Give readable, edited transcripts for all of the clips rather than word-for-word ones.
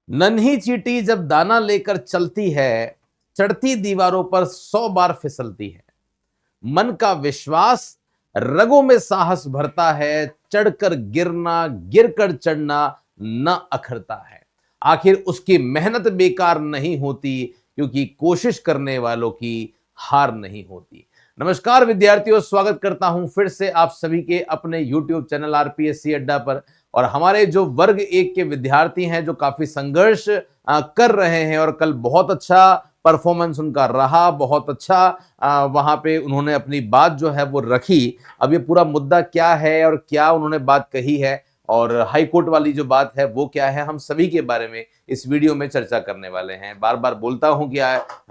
नन्ही चींटी जब दाना लेकर चलती है, चढ़ती दीवारों पर 100 बार फिसलती है। मन का विश्वास, रगों में साहस भरता है, चढ़कर गिरना, गिरकर चढ़ना न अखरता है। आखिर उसकी मेहनत बेकार नहीं होती, क्योंकि कोशिश करने वालों की हार नहीं होती। नमस्कार विद्यार्थियों, स्वागत करता हूं फिर से आप सभी के अपने YouTube चैनल आरपीएससी अड्डा पर। और हमारे जो वर्ग 1 के विद्यार्थी हैं, जो काफी संघर्ष कर रहे हैं और कल बहुत अच्छा परफॉर्मेंस उनका रहा, बहुत अच्छा वहां पे उन्होंने अपनी बात जो है वो रखी। अब ये पूरा मुद्दा क्या है और क्या उन्होंने बात कही है और हाई कोर्ट वाली जो बात है वो क्या है, हम सभी के बारे में इस वीडियो में चर्चा करने वाले हैं। बार बार बोलता हूं कि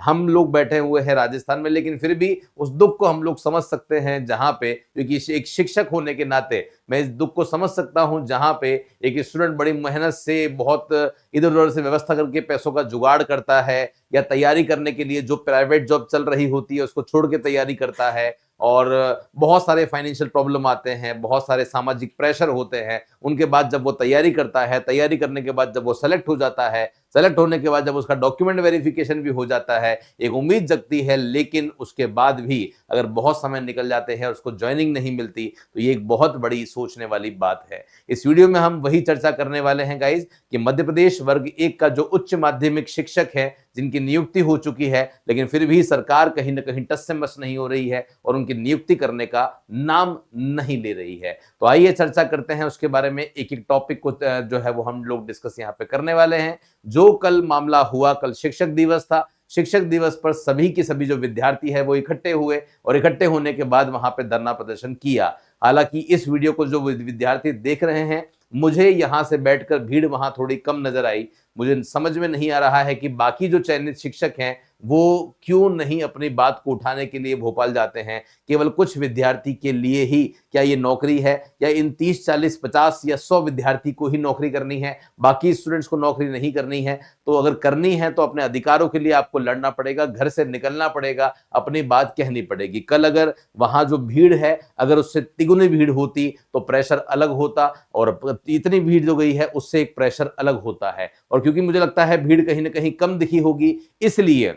हम लोग बैठे हुए हैं राजस्थान में, लेकिन फिर भी उस दुख को हम लोग समझ सकते हैं जहां पे, क्योंकि एक शिक्षक होने के नाते मैं इस दुख को समझ सकता हूं जहां पे एक स्टूडेंट बड़ी मेहनत से बहुत इधर उधर से व्यवस्था करके पैसों का जुगाड़ करता है, या तैयारी करने के लिए जो प्राइवेट जॉब चल रही होती है उसको छोड़ के तैयारी करता है, और बहुत सारे फाइनेंशियल प्रॉब्लम आते हैं, बहुत सारे सामाजिक प्रेशर होते हैं। उनके बाद जब वो तैयारी करता है, तैयारी करने के बाद जब वो सेलेक्ट हो जाता है, सेलेक्ट होने के बाद जब उसका डॉक्यूमेंट वेरिफिकेशन भी हो जाता है, एक उम्मीद जगती है। लेकिन उसके बाद भी अगर बहुत समय निकल जाते हैं और उसको ज्वाइनिंग नहीं मिलती, तो ये एक बहुत बड़ी सोचने वाली बात है। इस वीडियो में हम वही चर्चा करने वाले हैं गाइज, कि मध्य प्रदेश वर्ग 1 का जो उच्च माध्यमिक शिक्षक है, जिनकी नियुक्ति हो चुकी है, लेकिन फिर भी सरकार कहीं ना कहीं टस से मस नहीं हो रही है और उनकी नियुक्ति करने का नाम नहीं ले रही है। तो आइए चर्चा करते हैं उसके बारे में। एक एक टॉपिक को जो है वो हम लोग डिस्कस यहाँ पे करने वाले हैं। जो कल मामला हुआ, कल शिक्षक दिवस था। शिक्षक दिवस पर सभी के सभी जो विद्यार्थी है वो इकट्ठे हुए और इकट्ठे होने के बाद वहां पे धरना प्रदर्शन किया। हालांकि इस वीडियो को जो विद्यार्थी देख रहे हैं, मुझे यहां से बैठकर भीड़ वहां थोड़ी कम नजर आई। मुझे समझ में नहीं आ रहा है कि बाकी जो चयनित शिक्षक हैं वो क्यों नहीं अपनी बात को उठाने के लिए भोपाल जाते हैं। केवल कुछ विद्यार्थी के लिए ही क्या ये नौकरी है, या इन 30, 40, 50 या 100 विद्यार्थी को ही नौकरी करनी है, बाकी स्टूडेंट्स को नौकरी नहीं करनी है? तो अगर करनी है तो अपने अधिकारों के लिए आपको लड़ना पड़ेगा, घर से निकलना पड़ेगा, अपनी बात कहनी पड़ेगी। कल अगर वहां जो भीड़ है, अगर उससे तिगुनी भीड़ होती तो प्रेशर अलग होता, और इतनी भीड़ जो गई है उससे एक प्रेशर अलग होता है। और क्योंकि मुझे लगता है भीड़ कहीं ना कहीं कम दिखी होगी, इसलिए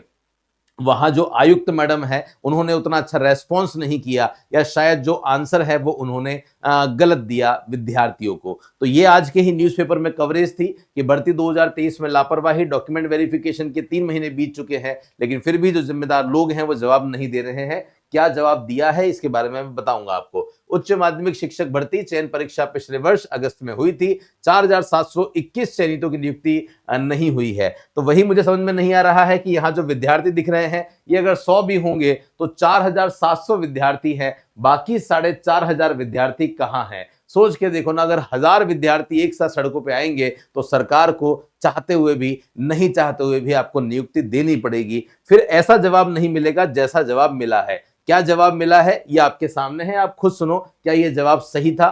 वहां जो आयुक्त मैडम है उन्होंने उतना अच्छा रेस्पॉन्स नहीं किया, या शायद जो आंसर है वो उन्होंने गलत दिया विद्यार्थियों को। तो ये आज के ही न्यूज़पेपर में कवरेज थी कि भर्ती 2023 में लापरवाही, डॉक्यूमेंट वेरिफिकेशन के 3 महीने बीत चुके हैं, लेकिन फिर भी जो जिम्मेदार लोग हैं वो जवाब नहीं दे रहे हैं। क्या जवाब दिया है इसके बारे में मैं बताऊंगा आपको। उच्च माध्यमिक शिक्षक भर्ती चयन परीक्षा पिछले वर्ष अगस्त में हुई थी। 4721 चयनितों की नियुक्ति नहीं हुई है। तो वही मुझे समझ में नहीं आ रहा है कि यहाँ जो विद्यार्थी दिख रहे हैं, ये अगर 100 भी होंगे तो 4700 विद्यार्थी हैं, बाकी 4500 विद्यार्थी कहाँ हैं? सोच के देखो ना, अगर 1000 विद्यार्थी एक साथ सड़कों पे आएंगे तो सरकार को चाहते हुए भी, नहीं चाहते हुए भी आपको नियुक्ति देनी पड़ेगी। फिर ऐसा जवाब नहीं मिलेगा जैसा जवाब मिला है। क्या जवाब मिला है ये आपके सामने है, आप खुद सुनो। क्या ये जवाब सही था?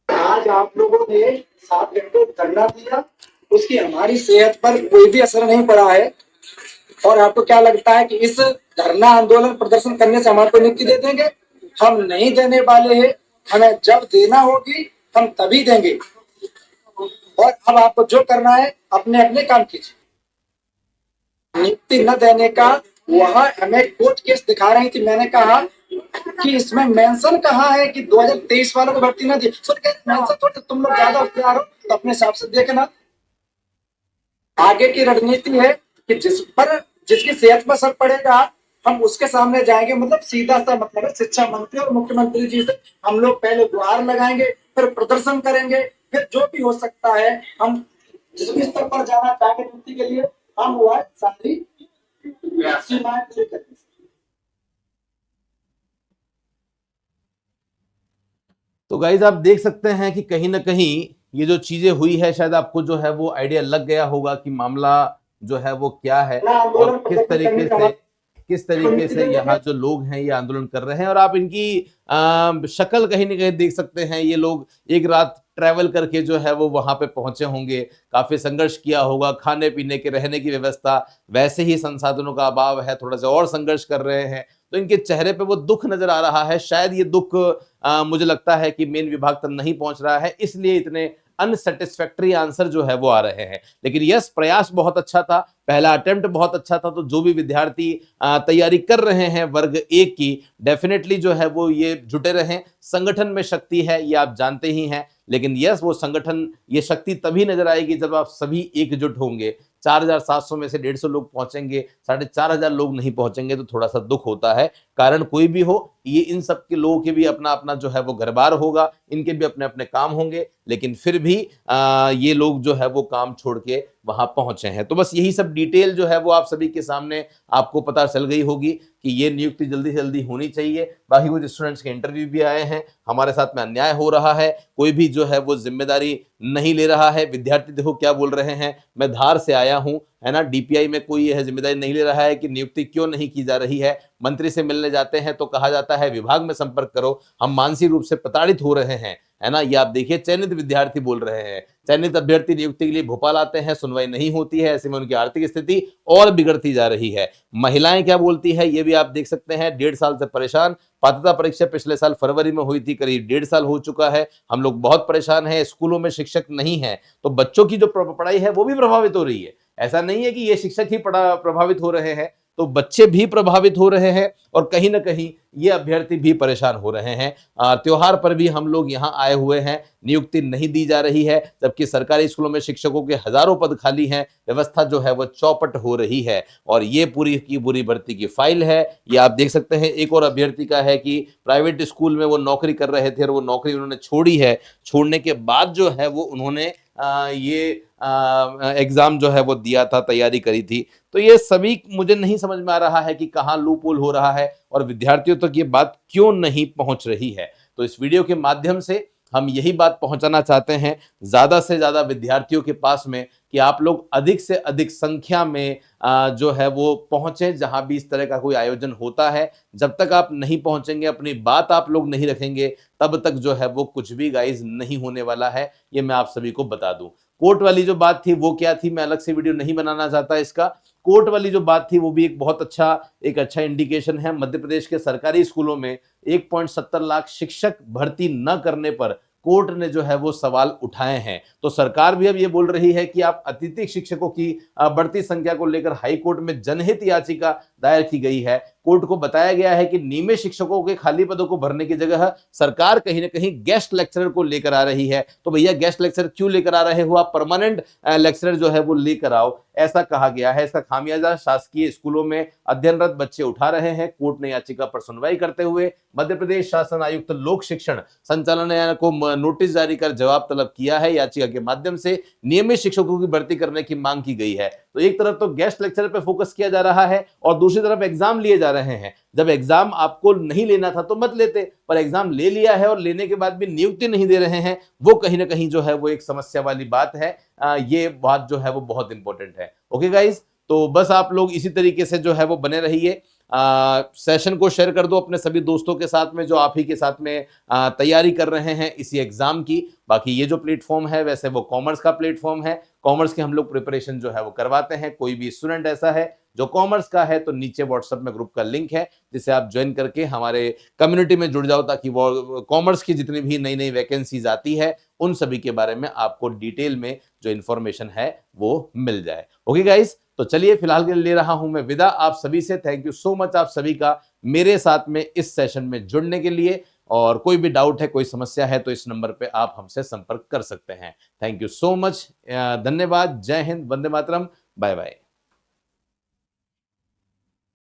आज आप लोगों ने 7 घंटे धरना दिया, उसकी हमारी सेहत पर कोई भी असर नहीं पड़ा है। और आपको क्या लगता है कि इस धरना आंदोलन प्रदर्शन करने से हमारे को नियुक्ति दे देंगे? हम नहीं देने वाले हैं। हमें जब देना होगी हम तभी देंगे। और अब आपको जो करना है अपने अपने काम कीजिए। नियुक्ति न देने का वहां हमें कोर्ट केस दिखा रही थी। मैंने कहा कि इसमें मेंशन कहाँ है कि 2023 वालों को भर्ती ना दी। मेंशन थोड़ी, तुम लोग ज्यादा होशियार हो तो अपने हिसाब से देखना। आगे की रणनीति है कि जिसकी सेहत पर असर पड़ेगा हम उसके सामने जाएंगे। मतलब सीधा सा मतलब है, शिक्षा मंत्री और मुख्यमंत्री जी से हम लोग पहले गुहार लगाएंगे, फिर प्रदर्शन करेंगे, फिर जो भी हो सकता है हम जिस भी स्तर पर जाना चाहेंगे नियुक्ति के लिए, हम वह सारी सीमाएं पूरी करेंगे। तो गाइज आप देख सकते हैं कि कहीं ना कहीं ये जो चीजें हुई है, शायद आपको जो है वो आइडिया लग गया होगा कि मामला जो है वो क्या है और किस तरीके से यहाँ जो लोग हैं ये आंदोलन कर रहे हैं। और आप इनकी शक्ल कहीं ना कहीं देख सकते हैं। ये लोग एक रात ट्रैवल करके जो है वो वहां पे पहुंचे होंगे, काफी संघर्ष किया होगा, खाने पीने के, रहने की व्यवस्था, वैसे ही संसाधनों का अभाव है, थोड़ा सा और संघर्ष कर रहे हैं। तो इनके चेहरे पे वो दुख नजर आ रहा है। शायद ये दुख मुझे लगता है कि मेन विभाग तक नहीं पहुंच रहा है, इसलिए इतने अनसेटिस्फैक्टरी आंसर जो है वो आ रहे हैं। लेकिन यस, प्रयास बहुत अच्छा था, पहला अटेम्प्ट बहुत अच्छा था। तो जो भी विद्यार्थी तैयारी कर रहे हैं वर्ग 1 की, डेफिनेटली जो है वो ये जुटे रहें। संगठन में शक्ति है, ये आप जानते ही हैं, लेकिन यस, वो संगठन, ये शक्ति तभी नजर आएगी जब आप सभी एकजुट होंगे। 4700 में से 150 लोग पहुंचेंगे, 4500 लोग नहीं पहुंचेंगे तो थोड़ा सा दुख होता है। कारण कोई भी हो, ये इन सब के लोगों के भी अपना अपना जो है वो घरबार होगा, इनके भी अपने अपने काम होंगे, लेकिन फिर भी ये लोग जो है वो काम छोड़ के वहां पहुंचे हैं। तो बस यही सब डिटेल जो है वो आप सभी के सामने आपको पता चल गई होगी कि ये नियुक्ति जल्दी से जल्दी होनी चाहिए। बाकी कुछ स्टूडेंट्स के इंटरव्यू भी आए हैं, हमारे साथ में अन्याय हो रहा है, कोई भी जो है वो जिम्मेदारी नहीं ले रहा है। विद्यार्थी देखो क्या बोल रहे हैं, मैं धार से आया हूं, है ना, डीपीआई में कोई यह जिम्मेदारी नहीं ले रहा है कि नियुक्ति क्यों नहीं की जा रही है। मंत्री से मिलने जाते हैं तो कहा जाता है विभाग में संपर्क करो, हम मानसिक रूप से प्रताड़ित हो रहे हैं, है ना। ये आप देखिए, चयनित विद्यार्थी बोल रहे हैं, चयनित अभ्यर्थी नियुक्ति के लिए भोपाल आते हैं, सुनवाई नहीं होती है, ऐसे में उनकी आर्थिक स्थिति और बिगड़ती जा रही है। महिलाएं क्या बोलती है ये भी आप देख सकते हैं, 1.5 साल से परेशान। पात्रता परीक्षा पिछले साल फरवरी में हुई थी, करीब 1.5 साल हो चुका है, हम लोग बहुत परेशान हैं। स्कूलों में शिक्षक नहीं है तो बच्चों की जो पढ़ाई है वो भी प्रभावित हो रही है। ऐसा नहीं है कि ये शिक्षक ही प्रभावित हो रहे हैं, तो बच्चे भी प्रभावित हो रहे हैं और कहीं ना कहीं ये अभ्यर्थी भी परेशान हो रहे हैं। त्योहार पर भी हम लोग यहाँ आए हुए हैं, नियुक्ति नहीं दी जा रही है, जबकि सरकारी स्कूलों में शिक्षकों के हजारों पद खाली हैं, व्यवस्था जो है वो चौपट हो रही है। और ये पूरी की पूरी भर्ती की फाइल है, ये आप देख सकते हैं। एक और अभ्यर्थी का है कि प्राइवेट स्कूल में वो नौकरी कर रहे थे और वो नौकरी उन्होंने छोड़ी है, छोड़ने के बाद जो है वो उन्होंने ये एग्जाम जो है वो दिया था, तैयारी करी थी। तो ये सभी मुझे नहीं समझ में आ रहा है कि कहाँ लूप होल हो रहा है और विद्यार्थियों तक ये बात क्यों नहीं पहुंच रही है। तो इस वीडियो के माध्यम से हम यही बात पहुंचाना चाहते हैं ज्यादा से ज्यादा विद्यार्थियों के पास में कि आप लोग अधिक से अधिक संख्या में जो है वो पहुंचे जहां भी इस तरह का कोई आयोजन होता है। जब तक आप नहीं पहुंचेंगे, अपनी बात आप लोग नहीं रखेंगे, तब तक जो है वो कुछ भी गाइज नहीं होने वाला है, ये मैं आप सभी को बता दूं। कोर्ट वाली जो बात थी वो क्या थी, मैं अलग से वीडियो नहीं बनाना चाहता इसका। कोर्ट वाली जो बात थी वो भी एक बहुत अच्छा इंडिकेशन है। मध्य प्रदेश के सरकारी स्कूलों में 1.70 लाख शिक्षक भर्ती न करने पर कोर्ट ने जो है वो सवाल उठाए हैं। तो सरकार भी अब ये बोल रही है कि आप अतिथि शिक्षकों की बढ़ती संख्या को लेकर हाई कोर्ट में जनहित याचिका दायर की गई है। कोर्ट को बताया गया है कि नियमित शिक्षकों के खाली पदों को भरने की जगह सरकार कहीं ना कहीं गेस्ट लेक्चरर को लेकर आ रही है। तो भैया गेस्ट लेक्चरर क्यों लेकर आ रहे हो आप, परमानेंट लेक्चरर जो है वो लेकर आओ, ऐसा कहा गया है। इसका खामियाजा शासकीय स्कूलों में अध्ययनरत बच्चे उठा रहे हैं। कोर्ट ने याचिका पर सुनवाई करते हुए मध्य प्रदेश शासन आयुक्त लोक शिक्षण संचालनालय को नोटिस जारी कर जवाब तलब किया है। याचिका के माध्यम से नियमित शिक्षकों की भर्ती करने की मांग की गई है। तो एक तरफ तो गेस्ट लेक्चरर पे फोकस किया जा रहा है और दूसरी तरफ एग्जाम लिए जा रहे हैं। जब एग्जाम आपको नहीं लेना था तो मत लेते, पर एग्जाम ले लिया है और लेने के बाद भी नियुक्ति नहीं दे रहे हैं, वो कहीं ना कहीं जो है वो एक समस्या वाली बात है। ये बात जो है वो बहुत इंपॉर्टेंट है। ओके गाइज, तो बस आप लोग इसी तरीके से जो है वो बने रहिए। सेशन को शेयर कर दो अपने सभी दोस्तों के साथ में जो आप ही के साथ में तैयारी कर रहे हैं इसी एग्जाम की। बाकी ये जो प्लेटफॉर्म है वैसे वो कॉमर्स का प्लेटफॉर्म है, कॉमर्स के हम लोग प्रिपरेशन जो है वो करवाते हैं। कोई भी स्टूडेंट ऐसा है जो कॉमर्स का है तो नीचे व्हाट्सएप में ग्रुप का लिंक है जिसे आप ज्वाइन करके हमारे कम्युनिटी में जुड़ जाओ, ताकि वो कॉमर्स की जितनी भी नई नई वैकेंसीज आती है उन सभी के बारे में आपको डिटेल में जो इन्फॉर्मेशन है वो मिल जाए। ओके गाइस, तो चलिए फिलहाल के लिए ले रहा हूं मैं विदा आप सभी से। थैंक यू सो मच आप सभी का मेरे साथ में इस सेशन में जुड़ने के लिए। और कोई भी डाउट है, कोई समस्या है तो इस नंबर पे आप हमसे संपर्क कर सकते हैं। थैंक यू सो मच, धन्यवाद, जय हिंद, वंदे मातरम, बाय बाय।